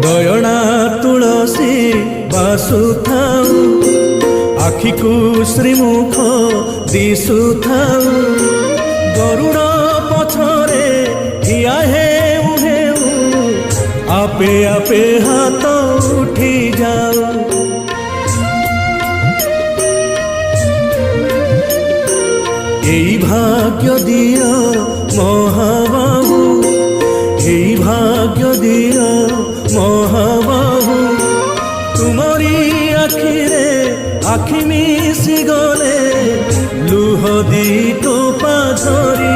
दयणा तुलसी बासुथाऊ आखिकु श्रीमुख दिशुथाऊ गरुड़ पछरे ठिया हेउ हेउ आपे आपे हाथ उठी जाऊ। এই ভাগ্য দিও মহাবাহু, এই ভাগ্য দিও মহাবাহু তুমরি আখিরে আখি মিশি গলে লুহ দি টোপা ঝরি